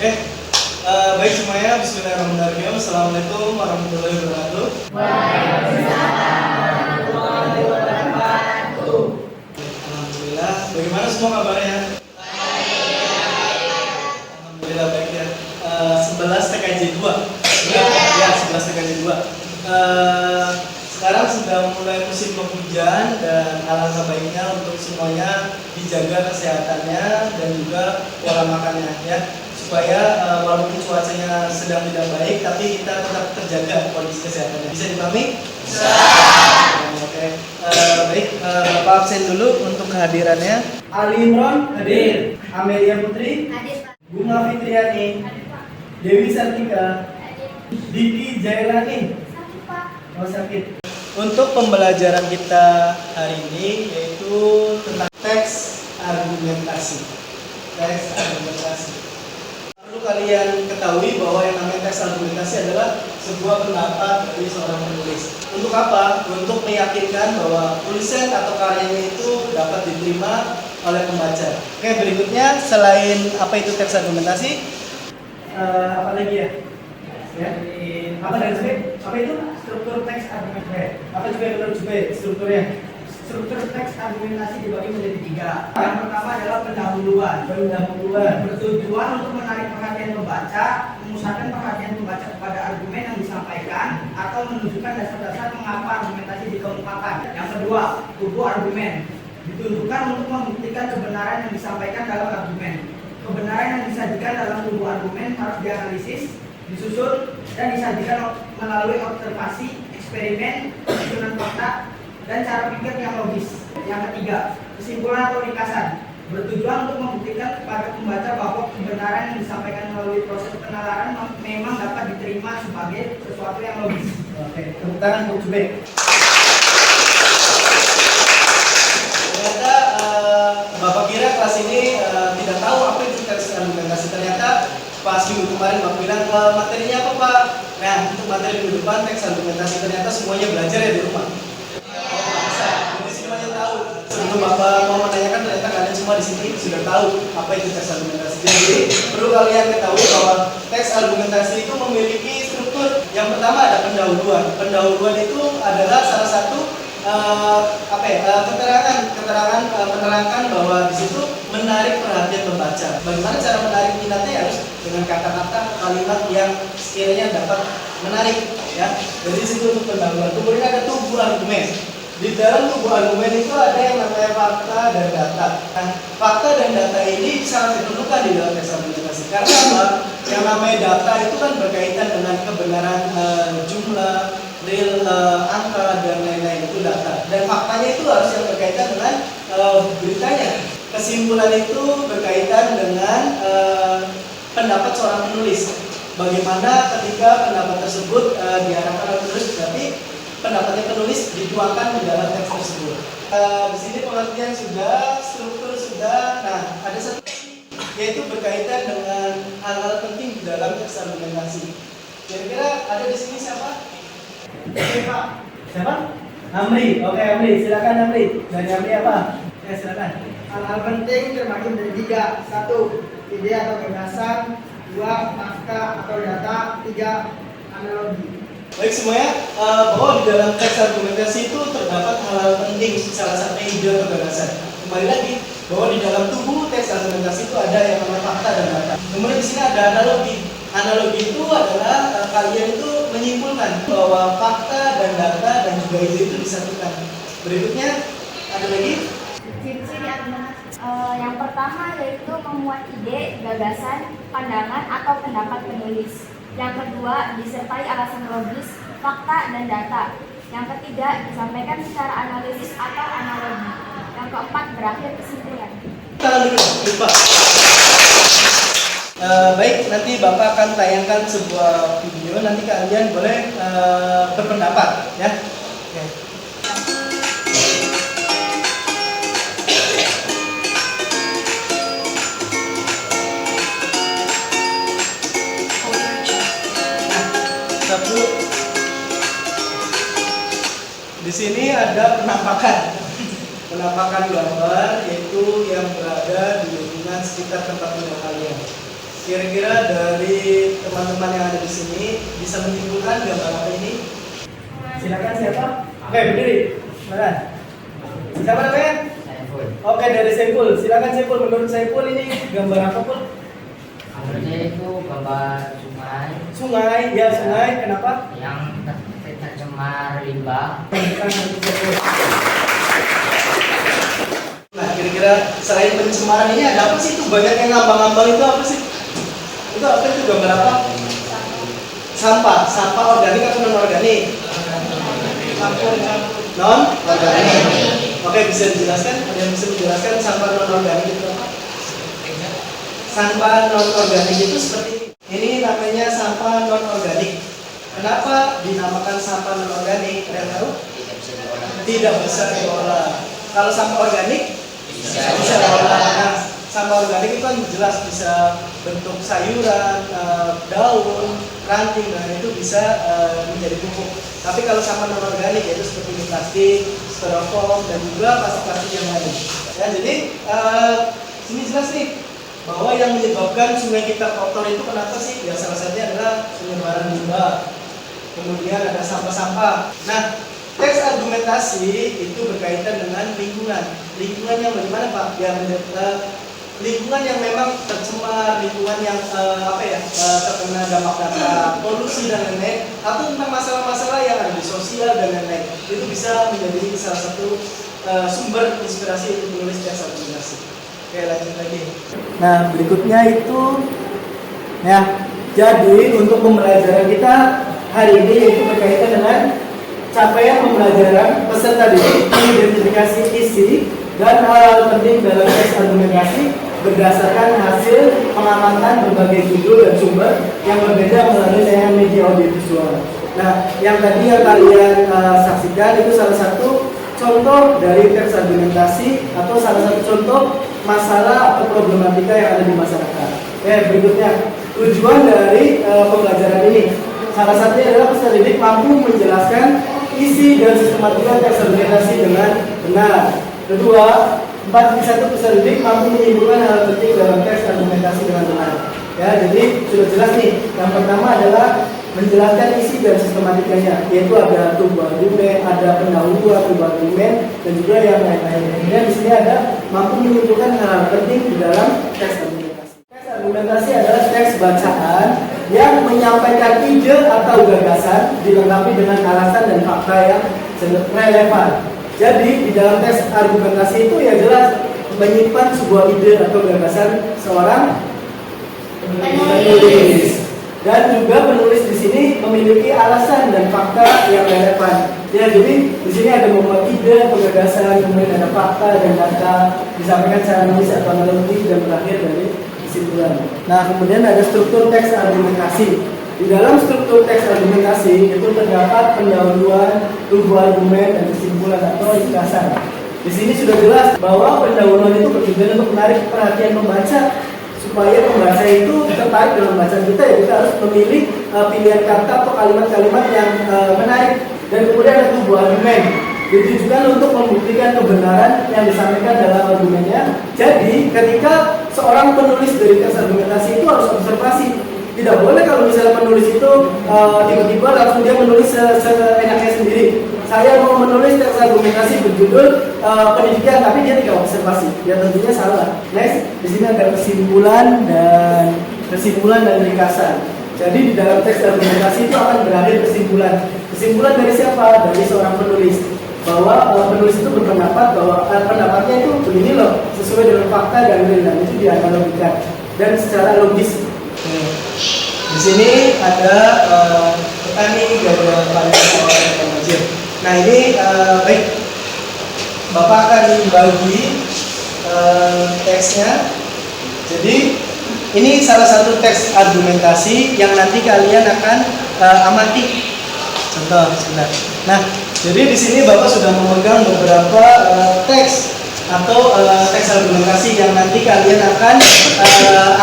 Oke, baik semuanya. Bismillahirrahmanirrahim. Assalamualaikum warahmatullahi wabarakatuh. Waalaikumsalam warahmatullahi wabarakatuh. Alhamdulillah. Bagaimana semua kabarnya? Alhamdulillah baik ya. 11 TKJ 2. Ya, 11 TKJ 2. Sekarang sudah mulai musim penghujan dan alangkah baiknya untuk semuanya dijaga kesehatannya dan juga pola makannya ya. Supaya walaupun cuacanya sedang tidak baik tapi kita tetap terjaga kondisi kesehatannya. Bisa dipahami? Bisa. Oke. Baik, Bapak absen dulu untuk kehadirannya. Ali Imron hadir. Amelia Putri Hadir, Pak. Bunga Fitriani, Hadir, Pak. Dewi Sartika, Hadir. Diki Jailani. Sakit, Pak. Oh sakit. Untuk pembelajaran kita hari ini yaitu tentang teks argumentasi. Teks argumentasi. Perlu kalian ketahui bahwa yang namanya teks argumentasi adalah sebuah pendapat dari seorang penulis. Untuk apa? Untuk meyakinkan bahwa tulisan atau karyanya itu dapat diterima oleh pembaca. Oke, berikutnya selain apa itu teks argumentasi, apa lagi ya? Ya, apa dari sini? Apa itu struktur teks argumentasi? Apa juga menurut juga strukturnya? Struktur teks argumentasi dibagi menjadi 3. Yang pertama adalah pendahuluan. Bertujuan untuk menarik perhatian pembaca, memusatkan perhatian pembaca kepada argumen yang disampaikan, atau menunjukkan dasar-dasar mengapa argumentasi dikemukakan. Yang kedua, tubuh argumen. Ditunjukkan untuk membuktikan kebenaran yang disampaikan dalam argumen. Kebenaran yang disajikan dalam tubuh argumen harus dianalisis, disusun, dan disajikan melalui observasi, eksperimen, susunan fakta, dan cara pikir yang logis. Yang ketiga, kesimpulan atau ringkasan. Bertujuan untuk membuktikan kepada pembaca bahwa kebenaran yang disampaikan melalui proses penalaran memang dapat diterima sebagai sesuatu yang logis. Oke, tepuk tangan untuk Jube. Ternyata Bapak kira kelas ini tidak tahu apa itu teks argumentasi. Ternyata pas minggu kemarin Bapak bilang materinya apa Pak? Nah, untuk materi minggu depan teks argumentasi ternyata semuanya belajar ya di rumah. Jadi semuanya tahu. Sebelum Bapak mau menanyakan ternyata kalian semua di sini sudah tahu apa itu teks argumentasi. Jadi perlu kalian ketahui bahwa teks argumentasi itu memiliki struktur. Yang pertama ada pendahuluan. Pendahuluan itu adalah salah satu keterangan menerangkan bahwa di situ menarik perhatian pembaca. Bagaimana cara menarik minatnya harus dengan kata-kata kalimat yang sekiranya dapat menarik ya. Jadi di situ untuk pendahuluan. Kemudian ada tubuh argumen. Di dalam tubuh argumen itu ada yang namanya fakta dan data. Nah, fakta dan data ini sangat diperlukan di dalam teks argumentasi. Karena apa? Yang namanya data itu kan berkaitan dengan kebenaran jumlah, real, angka dan lain-lain, itu data. Dan faktanya itu harus yang berkaitan dengan beritanya. Kesimpulan itu berkaitan dengan pendapat seorang penulis. Bagaimana ketika pendapat tersebut diarahkan oleh penulis, berarti pendapatnya penulis dituangkan di dalam teks tersebut. Di sini pengertian sudah, struktur sudah. Nah, ada satu yaitu berkaitan dengan hal-hal penting di dalam teks argumentasi. Kira-kira ada di sini siapa? Siapa? Amri. Oke, Amri. Silakan Amri. Dan Amri apa? Ya, silakan. Hal-hal penting terbagi menjadi 3. 1. Ide atau gagasan. 2. Fakta atau data. 3. Analogi. Baik semuanya, bahwa di dalam teks argumentasi itu terdapat hal-hal penting, salah satunya ide atau gagasan. Kembali lagi, bahwa di dalam tubuh teks argumentasi itu ada yang namanya fakta dan data. Kemudian di sini ada analogi. Analogi itu adalah kalian itu menyimpulkan bahwa fakta dan data dan juga ide itu disatukan. Berikutnya ada lagi. Ciri-ciri argumentasi. Yang pertama yaitu memuat ide, gagasan, pandangan atau pendapat penulis. Yang kedua, disertai alasan logis, fakta, dan data. Yang ketiga, disampaikan secara analisis atau analogi. Yang keempat, berakhir kesimpulan. Lupa. Baik, nanti Bapak akan tayangkan sebuah video. Nanti kalian boleh berpendapat, ya. Oke. Di sini ada penampakan gambar yaitu yang berada di lingkungan sekitar tempat tinggal kalian. Kira-kira dari teman-teman yang ada di sini bisa menyimpulkan gambar apa ini? Silakan siapa? Oke, berdiri. Silakan. Siapa namanya? Oke, dari Saiful. Silakan Saiful. Menurut Saiful ini gambar apa pun? Menurutnya itu gambar sungai Sungai. Ya, sungai. Kenapa? yang tercemar limbah. Nah, kira-kira selain pencemaran ini ada apa sih? Itu banyak yang ngambang-ngambang itu apa sih? Itu apa itu gambar apa? Sampah. Sampah organik atau non organik? Non organik. Oke, bisa dijelaskan? Ada yang bisa menjelaskan sampah non organik itu apa? Sampah non organik itu seperti ini. Ini namanya sampah non organik. Kenapa dinamakan sampah non organik? Kalian tahu? Tidak bisa diolah. Kalau sampah organik bisa diolah. Nah, sampah organik itu kan jelas bisa bentuk sayuran, daun, ranting, dan itu bisa menjadi pupuk. Tapi kalau sampah non organik yaitu seperti plastik, styrofoam, dan juga plastik-plastik yang lain. Ya, jadi sini jelas nih bahwa yang menyebabkan sungai kita kotor itu kenapa sih? Ya salah satunya adalah penyebaran limbah. Kemudian ada sampah-sampah. Nah, teks argumentasi itu berkaitan dengan lingkungan. Lingkungan yang bagaimana Pak? Ya, lingkungan yang memang tercemar, lingkungan yang terkena dampak-dampak polusi dan lain-lain, atau tentang masalah-masalah yang ada di sosial dan lain-lain. Itu bisa menjadi salah satu sumber inspirasi untuk menulis teks argumentasi. Oke, lanjut lagi. Nah, berikutnya itu ya, jadi untuk pembelajaran kita hari ini yaitu berkaitan dengan capaian pembelajaran peserta didik, mengidentifikasi isi dan hal-hal penting dalam teks argumentasi berdasarkan hasil pengamatan berbagai judul dan sumber yang berbeda melalui tayangan media audiovisual. Nah, yang tadi yang kalian saksikan itu salah satu contoh dari teks argumentasi atau salah satu contoh masalah atau problematika yang ada di masyarakat. Berikutnya, tujuan dari pembelajaran ini salah satunya adalah peserta didik mampu menjelaskan isi dan sistematika teks argumentasi dengan benar. Kedua, 4.1 peserta didik mampu menyimpulkan hal penting dalam teks argumentasi dengan benar. Ya, jadi sudah jelas nih. Yang pertama adalah menjelaskan isi dan sistematikanya, yaitu ada tubuh argumen, ada pendahuluan tubuh argumen, dan juga yang lain-lain. Kemudian di sini ada mampu menyimpulkan hal penting di dalam teks argumentasi. Teks argumentasi adalah teks bacaan yang menyampaikan ide atau gagasan dilengkapi dengan alasan dan fakta yang relevan. Jadi di dalam teks argumentasi itu ya jelas menyimpan sebuah ide atau gagasan seorang penulis. Dan juga penulis di sini memiliki alasan dan fakta yang relevan. Ya, jadi di sini ada membuat ide, gagasan, kemudian ada fakta dan data disampaikan secara nulis atau analitik dan berakhir dari kesimpulan. Nah, kemudian ada struktur teks argumentasi. Di dalam struktur teks argumentasi itu terdapat pendahuluan, tubuh argumen, dan kesimpulan atau ringkasan. Di sini sudah jelas bahwa pendahuluan itu bertujuan untuk menarik perhatian pembaca supaya pembaca itu tertarik dalam bacaan kita. Ya, kita harus memilih pilihan kata atau kalimat-kalimat yang menarik. Dan kemudian ada tubuh argumen, ditujukan untuk membuktikan kebenaran yang disampaikan dalam argumennya. Jadi ketika seorang penulis dari teks argumentasi itu harus observasi. Tidak boleh kalau misalnya penulis itu tiba-tiba langsung dia menulis seenaknya sendiri. Saya mau menulis teks argumentasi berjudul pendidikan, tapi dia tidak observasi. Ya tentunya salah. Next, di sini ada kesimpulan dan ringkasan. Jadi di dalam teks argumentasi itu akan berakhir kesimpulan. Kesimpulan dari siapa? Dari seorang penulis. Bahwa penulis itu berpendapat bahwa pendapatnya itu begini loh, sesuai dengan fakta dan itu dianalogikan dan secara logis. Di sini ada petani gada panen oleh pemujir. Nah ini baik, Bapak akan bagi teksnya. Jadi ini salah satu teks argumentasi yang nanti kalian akan amati. Contoh sebentar. Nah, jadi di sini Bapak sudah memegang beberapa teks atau teks argumentasi yang nanti kalian akan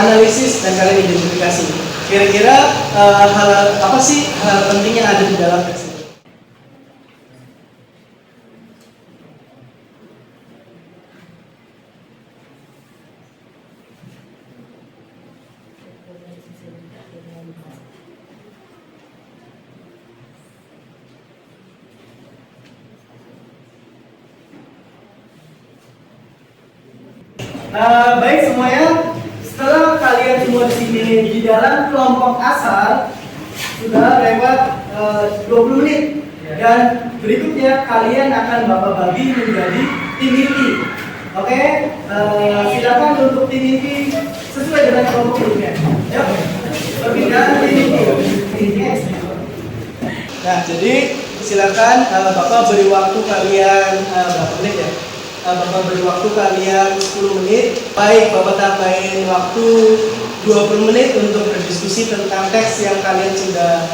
analisis dan kalian identifikasi. Kira-kira hal apa sih hal penting yang ada di dalam teks itu? Baik semuanya, setelah kalian semua di sini di dalam kelompok asal sudah lewat 20 menit dan berikutnya kalian akan Bapak bagi menjadi tim inti. Oke, silakan untuk tim inti sesuai dengan kelompok grupnya. Yuk, perpindahan tim inti. Nah, jadi silakan Bapak beri waktu kalian berapa menit ya? Bapak beri waktu kalian 10 menit. Baik, Bapak tambahin waktu 20 menit untuk berdiskusi tentang teks yang kalian sudah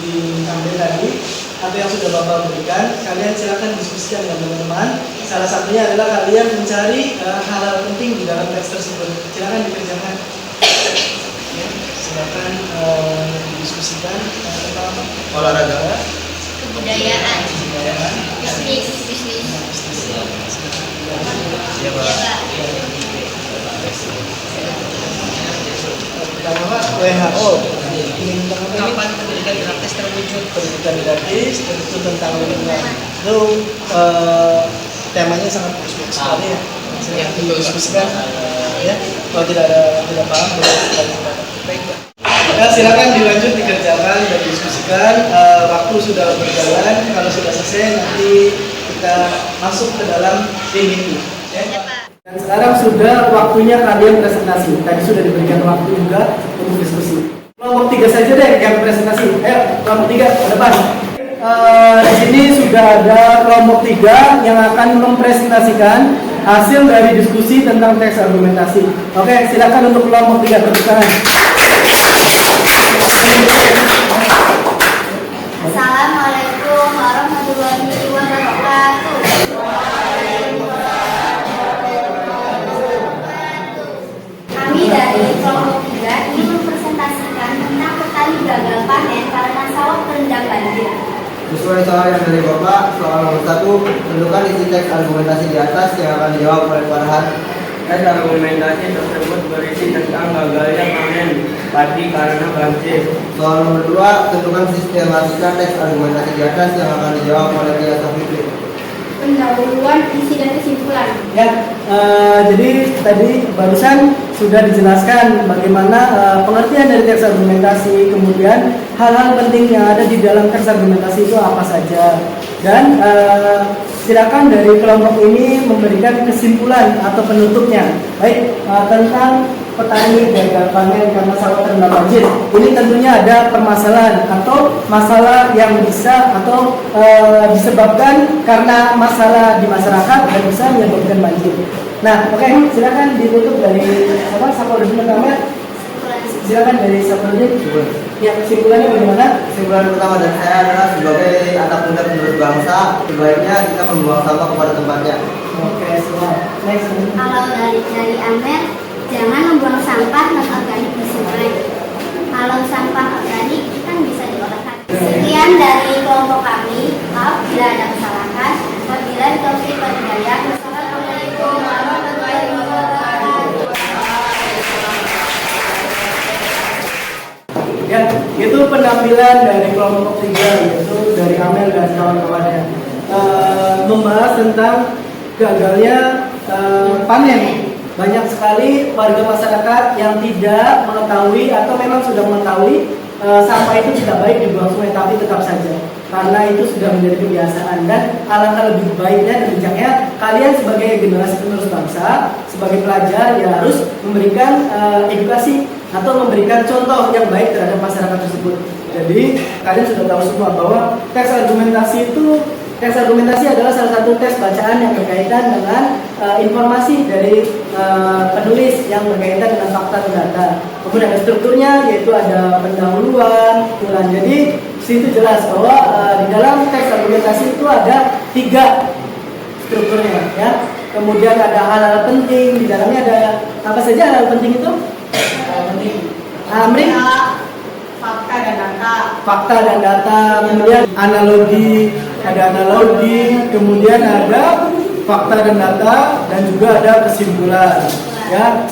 diambil tadi atau yang sudah Bapak berikan. Kalian silakan diskusikan dengan teman-teman. Salah satunya adalah kalian mencari hal-hal penting di dalam teks tersebut. Silakan dikerjakan. Ya, silakan didiskusikan tentang olahraga, Kebudayaan, kebudayaan, bisnis. Ya, Pak. Pertama Pak, WHO. Ini tentang apa? Kapan pendidikan gratis terwujud? Pendidikan gratis, tentu tentang lingkungan. Itu temanya sangat bagus sekali ya. Saya didiskusikan. Ya, kalau tidak paham boleh dilanjutkan. Baik, Pak. Ya, silakan dilanjut dikerjakan dan diskusikan. Waktu sudah berjalan. Kalau sudah selesai nanti kita masuk ke dalam tim itu. Ya. Dan sekarang sudah waktunya kalian presentasi. Tadi sudah diberikan waktu juga untuk diskusi. Kelompok 3 saja deh yang presentasi. Ayo, kelompok 3 ke depan. Di sini sudah ada kelompok 3 yang akan mempresentasikan hasil dari diskusi tentang teks argumentasi. Oke, silakan untuk kelompok 3 tepuk tangan. Assalamualaikum warahmatullahi wabarakatuh. Kami dari kelompok 3 ingin mempresentasikan tentang petani gagal panen karena sawah terendam banjir. Sesuai soal yang dari Bapak, soal nomor 1, tentukan isi teks argumentasi di atas yang akan dijawab oleh Farhan. Teks argumentasi tersebut berisi tentang gagalnya panen padi karena banjir. Soal nomor 2, tentukan sistematika teks argumentasi di atas yang akan dijawab oleh Tia Safitri. Pendahuluan isi dan kesimpulan. Ya, jadi tadi barusan sudah dijelaskan bagaimana pengertian dari teks argumentasi, kemudian hal-hal penting yang ada di dalam teks argumentasi itu apa saja. Dan silakan dari kelompok ini memberikan kesimpulan atau penutupnya. Baik, tentang petani gagal panen karena sawah terendam banjir. Ini tentunya ada permasalahan atau masalah yang bisa atau disebabkan karena masalah di masyarakat dan bisa menyebabkan banjir. Nah, oke, silakan ditutup dari siapa dulu pertama? Silakan dari siapa dulu? Ya, kesimpulannya bagaimana? Kesimpulan pertama dari saya adalah sebagai anak muda penerus bangsa, sebaiknya kita membuang sampah kepada tempatnya. Oke, semua. Next. Kalau dari Amer, jangan membuang sampah non organik di sungai. Kalau sampah organik kan bisa diolah. Sekian dari kelompok kami. Maaf bila ada kesalahan. Wabillahi taufiq wal hidayah. Wassalamualaikum warahmatullahi wabarakatuh. Ya, itu penampilan dari kelompok 3, yaitu dari Amel dan kawan-kawannya, membahas tentang gagalnya panen. Banyak sekali warga masyarakat yang tidak mengetahui atau memang sudah mengetahui sampah itu tidak baik dibuang sungai, tapi tetap saja karena itu sudah menjadi kebiasaan. Dan alangkah lebih baiknya dan bijaknya kalian sebagai generasi penerus bangsa, sebagai pelajar ya harus memberikan edukasi atau memberikan contoh yang baik terhadap masyarakat tersebut. Jadi kalian sudah tahu semua bahwa teks argumentasi adalah salah satu tes bacaan yang berkaitan dengan informasi dari penulis yang berkaitan dengan fakta dan data. Kemudian ada strukturnya, yaitu ada pendahuluan, ulang. Jadi situ jelas bahwa di dalam teks argumentasi itu ada 3 strukturnya, ya. Kemudian ada hal-hal penting, di dalamnya ada apa saja hal-hal penting itu? Amri, Fakta dan data. fakta dan data, kemudian analogi, kemudian ada fakta dan data, dan juga ada kesimpulan. Ya,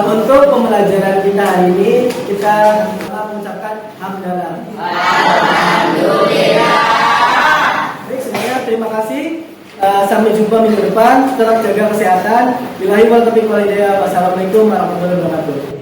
untuk pembelajaran kita hari ini kita mengucapkan hamdalah. Alhamdulillah. Baik, semuanya terima kasih. Sampai jumpa minggu depan. Tetap jaga kesehatan. Billahi wal taufiq wal hidayah. Wassalamualaikum warahmatullahi wabarakatuh.